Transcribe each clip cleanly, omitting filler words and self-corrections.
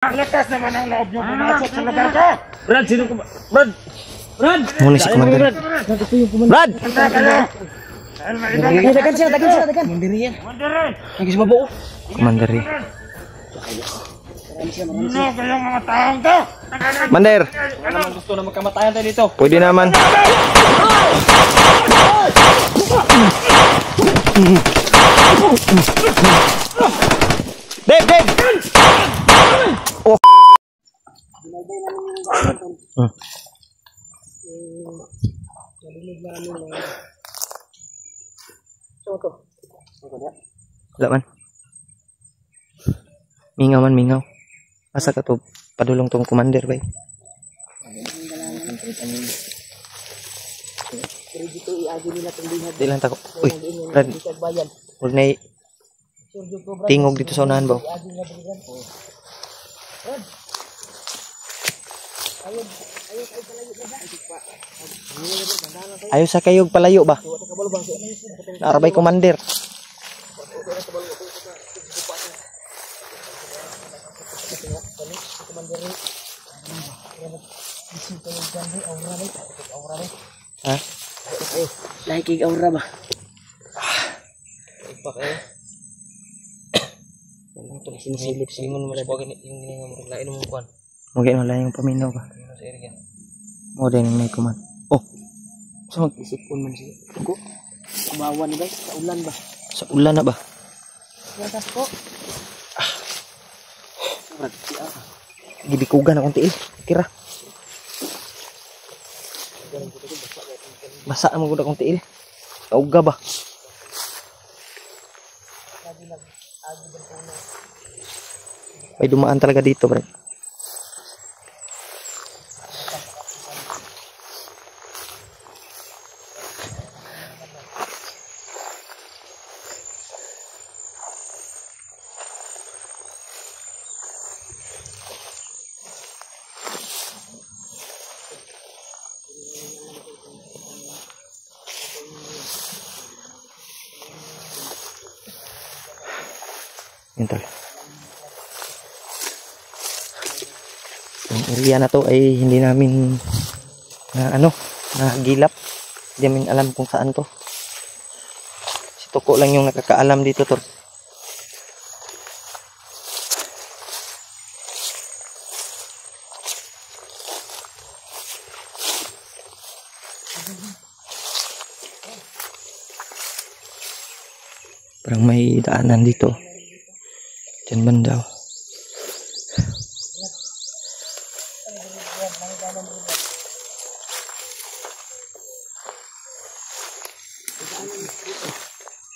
Ang lakas naman ang loob nyo pumasok sa lugar ko! Brad, sino ka ba? Brad! Brad! Muna si Commander. Brad! Handa kayo! Dahil maibang Dagan siya. Mandiri yan. mandiri! Lagi sa babaw. Commander. Sino kayong mga taong to? Commander, Ano naman gusto na magkamatayan tayo dito? pwede naman. Dave! Oh. Wala man. Mingaw. Asa ka to? Padulong tong commander bay. Di lang tako. Uy, Brad. Huwag na tingog dito sa unahan ba? Ayaw sa kayog palayo ba? Narabay commander. Ha? Nakikig aura ba? Ipak eh. Ito sinisilip singon mo sa pagin yung lain mo kuan. Mugay na lang yung paminaw ba? Sa area. Mo din may command. Oh. Sa Isipon man siya. Ako. Kumawan ba? Sa ulan ba? sa ulan na ba? Yatas po. Gibikugan akong tiil. Kira. Basa mo gud akong tiil. Kauga ba? Ay dumaan talaga dito, bro. Ito. Yung area na to ay hindi namin nagilap. Hindi namin alam kung saan to. Si Tuko lang yung nakakaalam dito to. Parang may daanan dito. Diyan banda.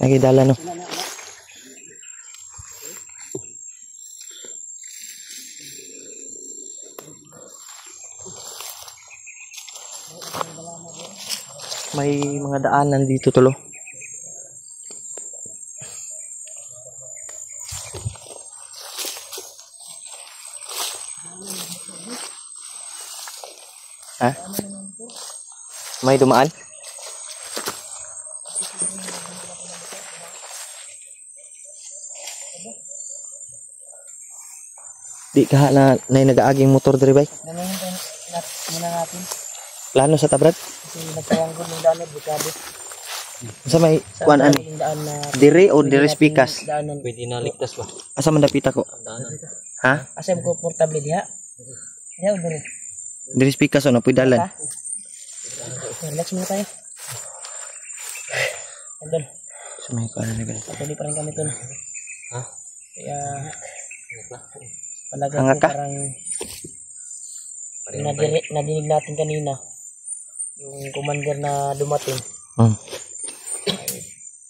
Nagidala no. May mga daanan dito tulo. Ha? May dumaan? Di ka na nag-aaging motor diri bay? Muna natin. Plano sa tabrad? Kasi nagkawanggol ng daan na bukado. Sa may kuan ani? Daan na Dire o dire speakers? daanan. Pwede na ligtas ba? Asa man dapita ko? Daanan. Ha? Asam ko portable diha. Diha udah. Dire speakers o na puidalan? Relax muna tayo. Andol. Sa may kuan ani ba? Patuloy pa rin kami tol. Ha? Kaya palagay Hanga ko ka? parang nadinig natin kanina yung commander na dumating.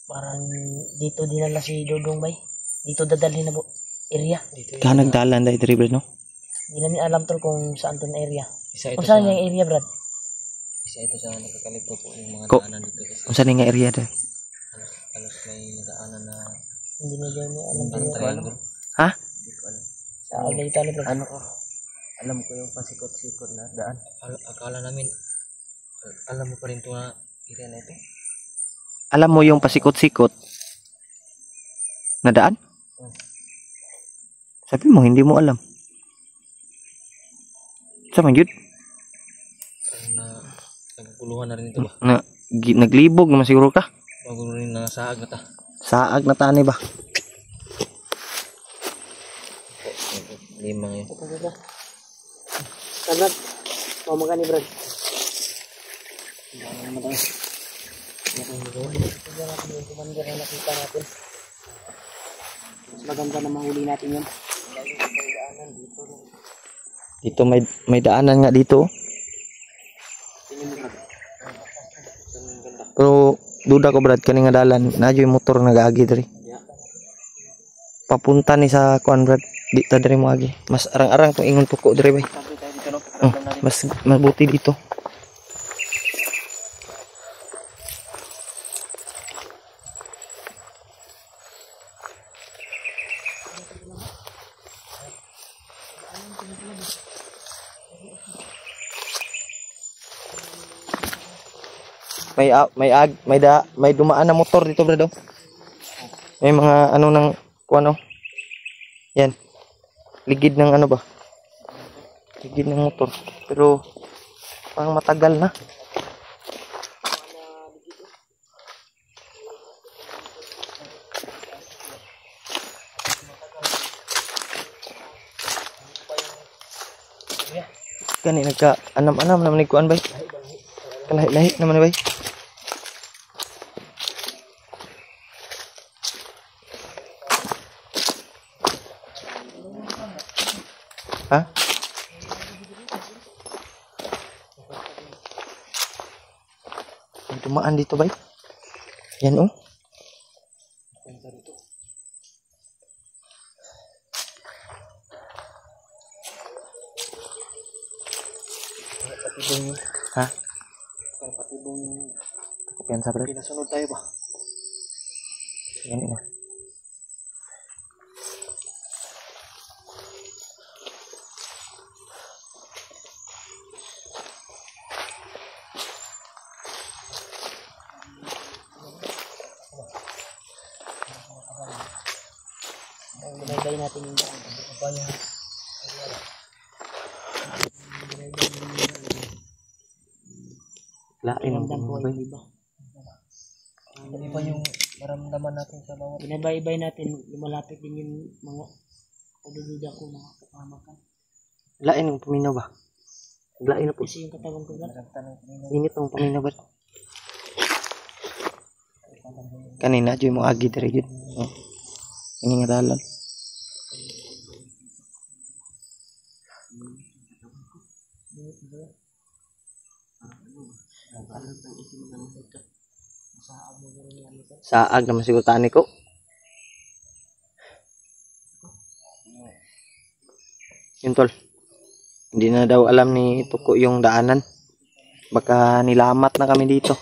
Parang dito dinala si Dodong bay. Dito dadalhin na po area. Ka nagdalan dai dire no? Hindi namin alam tol kung saan to na area. Isa ito Kung sa saan yung area brad? isa ito sa nakakalito po yung mga Ko. daanan dito kasi Unsa ni nga area dai? halos may daanan na Hindi na dyan alam parang din. triangle. Ha? Sa Alay talo brad. Ano ko? Alam ko yung pasikot-sikot na daan. Akala namin alam mo pa rin ito na area na ito. Alam mo yung pasikot-sikot na daan? Sabi mo hindi mo alam. Sama yun. Na nagpuluhan na rin ito ba? Naglibog naman siguro ka. Bago rin na saag na ta. Saag na tani ba? Limang yun. Brad, mau makan nih Brad. Mas maganda na mahuli natin yan. Dito may daanan nga dito. Pero duda ko Brad kani nga dalan nadyo yung motor nagaagi diri. Papunta ni sa kuan Brad. Di ta diri mo agi. Mas arang-arang tong ingon tuko diri bay. Mas mabuti dito. May dumaan na motor dito Brad. May mga ano nang kuano. Yan. Ligid ng ano ba? Ligid ng motor. Pero parang matagal na. Kani nagka anam-anam naman ni kuan bay. Kalahi-lahi naman bay. Ha? May dumaan dito bay. Yan oh. Ha? Kumpiyansa Brad. Pinasunod tayo ba? Yan ina. Binay natin yung daan. Lain ang bay. Ano ba yung maramdaman natin sa bawat Binabay-bay natin, lumalapit din yung mga pagdududa ko, mga kapamakan. Lain ang paminaw ba? Lain na po. Kasi yung katawan ko ba? Init ang paminaw ba? Kanina dyan mo agi diri yun. Oh. Ini nga dalan. Saag naman siguro tani ko. Yun tol. Hindi na daw alam ni Tuko yung daanan. Baka nilamat na kami dito.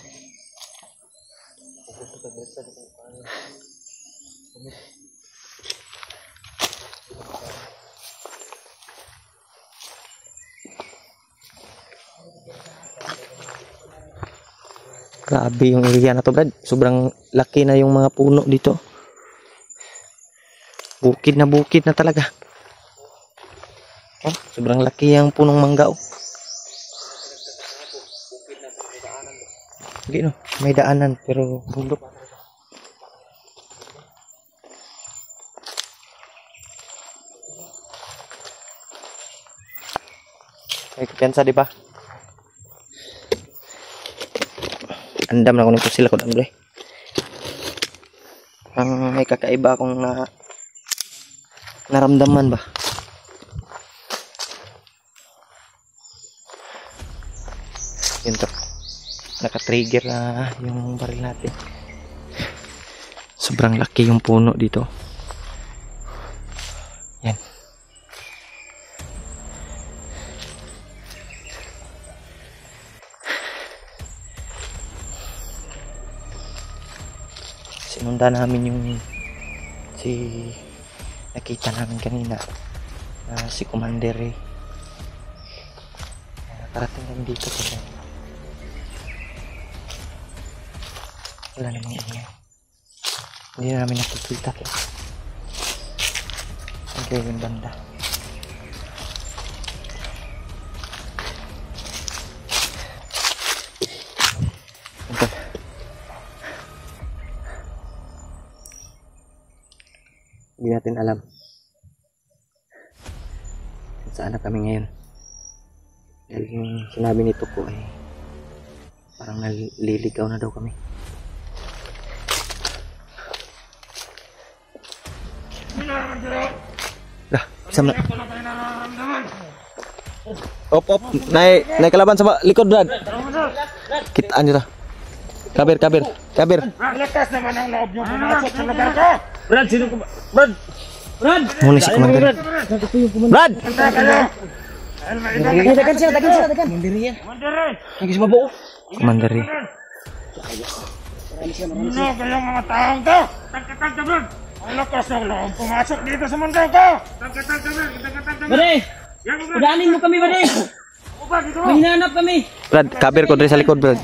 Grabe yung area na to Brad. Sobrang laki na yung mga puno dito. Bukid na talaga. Oh, sobrang laki yung punong mangga oh. Hindi no, may daanan pero bundok. May kumpiyansa di ba? Andam na ko nito sila ko dangre. Ang may kakaiba akong naramdaman ba. Yun to. Naka-trigger na yung baril natin. Sobrang laki yung puno dito. Yan. Sinunda namin yung nakita namin kanina si Commander nakarating namin dito kasi wala namang ingay, hindi na namin nakikita okay yung banda natin alam kung saan na kami ngayon. Dahil yung sinabi nito ko ay parang naliligaw na daw kami. Dah, isam na. Op. Naik kalaban sama likod, Brad. Kitaan nyo ta. Kabir. Lakas naman ang loob nyo pumasok sa lugar ko. Brad, sino ko ba? Brad! Muna si Commander. Brad! Punta kayo. Dahil may ibang Dagan siya. mandiri. Lagi sa babaw. Commander. Ano kayong mga taong to? Tagkatag Brad. Ang lakas ng loob pumasok dito sa mundo ko. Tagkatag Brad. Bade, padanin mo kami, Bade. Upa dito. May hinahanap kami. Brad, kabir ko diri sa likod, Brad.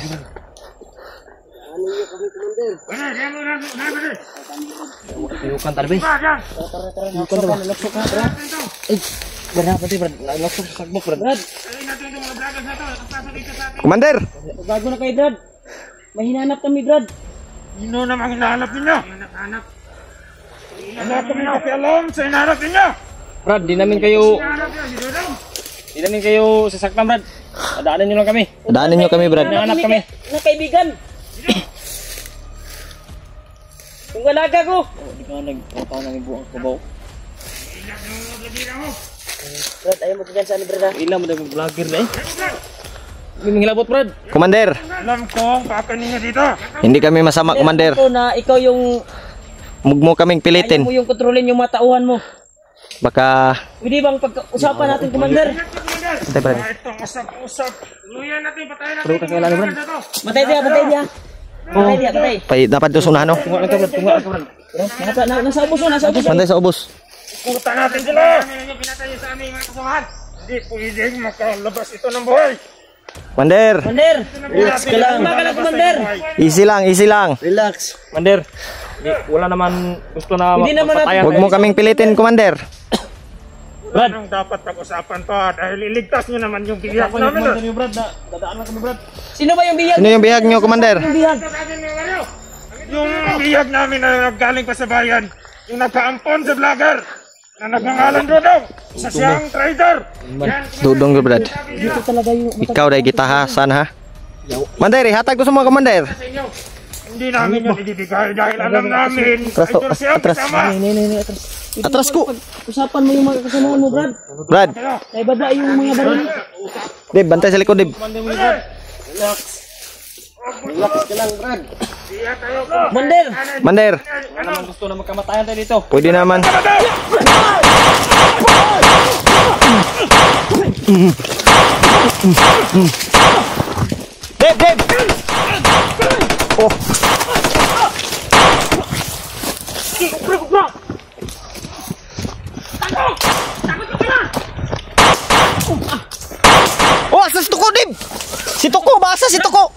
Ayukan tadi, Bay. Ayukan to ba? Brad, pati Brad. Laksok sa sagbok, Brad. Commander! Bago na kayo, Brad. May hinahanap kami, Brad. Sino namang hinahanap ninyo? Ano kami nakialam sa hinahanap ninyo? Brad, di namin kayo Hinahanap sasaktan, Brad. Daanan niyo lang kami. Daanin nyo kami, Brad. Hinahanap kami. Na kaibigan. Yung alaga ko. Di ka nagpapao namin buang kabaw. Brad, ayaw mo dyan sa ano, Brad. Ilan mo dagang vlogger na eh. Hilabot, Brad. Commander, Alam ko ang kaka ninyo dito. hindi kami masama, Commander. Ito na ikaw yung Huwag mo kaming ayaw pilitin. mo yung kontrolin yung mga tauhan mo. Baka... Pwede bang pag-usapan natin, Commander? Ate, Brad. Itong usap-usap. Luyan natin, patayin natin. Pero kasi wala na, Brad. Matay dia. Matay. Dapat doon sa unahan, no? Tunga lang ka, Brad. Tunga lang ka, Brad. Nasa ubos mo. Pantay sa ubos. Puta natin sila. Pinatayin sa aming mga kasamahan. Hindi pwedeng makalabas ito ng buhay. Commander, Relax ka lang. Commander. easy lang. Relax. Mander, wala naman gusto na Hindi naman magpatayan. Huwag mo kaming pilitin, Commander. Brad, anong dapat pag-usapan to dahil iligtas nyo naman yung biyak namin. Brad, dadaan lang kami, Brad. Sino ba yung biyag? Sino yung bihag nyo, Commander? Yung biyag namin na naggaling pa sa bayan, yung nagpaampon sa vlogger, na nagngangalan Dudong, isa siyang trader. Yan, Dudong, Brad. Dito talaga yung Ikaw dahil kita ha, sana ha. Commander, hatag ko sa mga Commander. sa inyo. Hindi namin yun ibibigay dahil alam namin, Atras to, idol siyang atras. kasama. Atras ko. usapan mo yung mga kasamahan mo, Brad. Brad, Kaya baba yung mga baril. Dib, bantay sa likod, Dib. Iya tayo. Commander. Commander, Wala gusto na magkamatayan tayo dito. pwede naman. Dib! Oh. Oh, asa si Tuko, Dib? Si Tuko, basa si Tuko.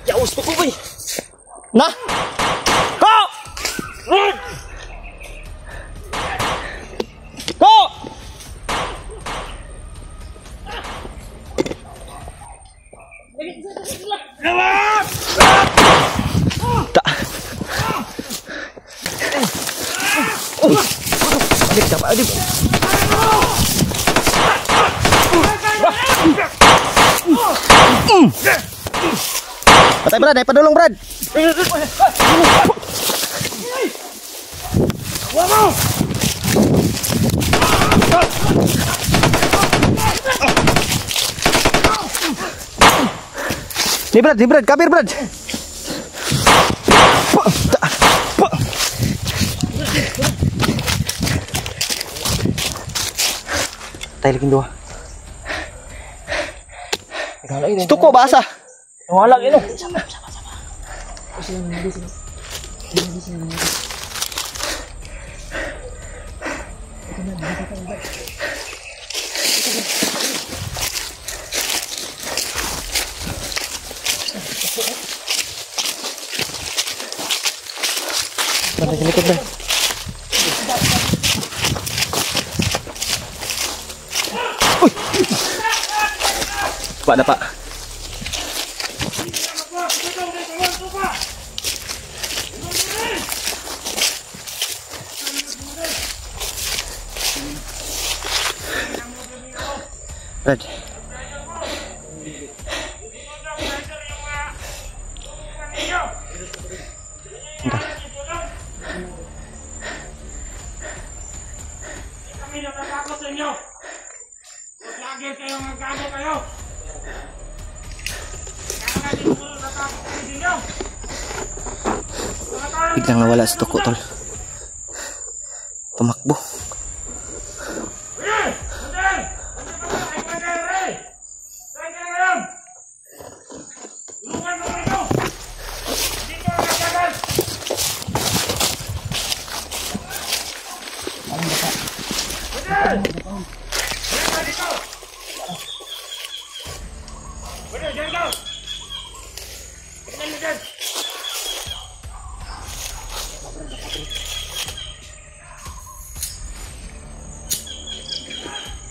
Yaus to ko, boy. Na? Ko! Ko! Ta. Adik, dapat adik. Patay, Brad, ay padulong, Brad. Ni Brad, kabir, Brad. Tayo lagi dua. Si Tuko, basa. Wala ino. Bantay sa likod, Brad. Uy! Pak, dapat. Brad. Entah. Kami natatakot sa inyo. Lagi kayong magkano kayo. Kaya dito mo natakot sa inyo. Biglang nawala si Tuko, tol. Tumakbo.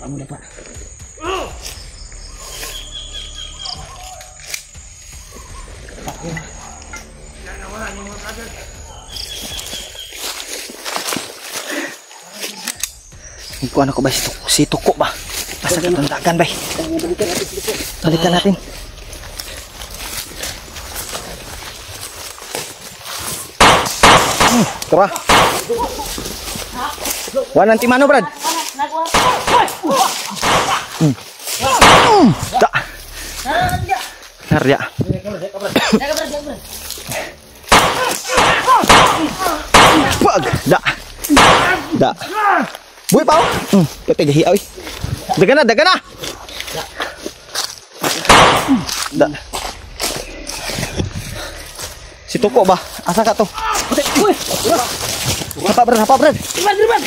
Kamu dapat. Ikuan ako ba si Tuko ba? Basta ketuntakan bay. Balikan natin. Tara. Wah nanti mana Brad? Tak. Narya. Wag. Da. Da. Buy pao. Kete gahi awi. Dagan na. Da. Si Tuko ba? Asa ka to? Apa Brad? Ribat.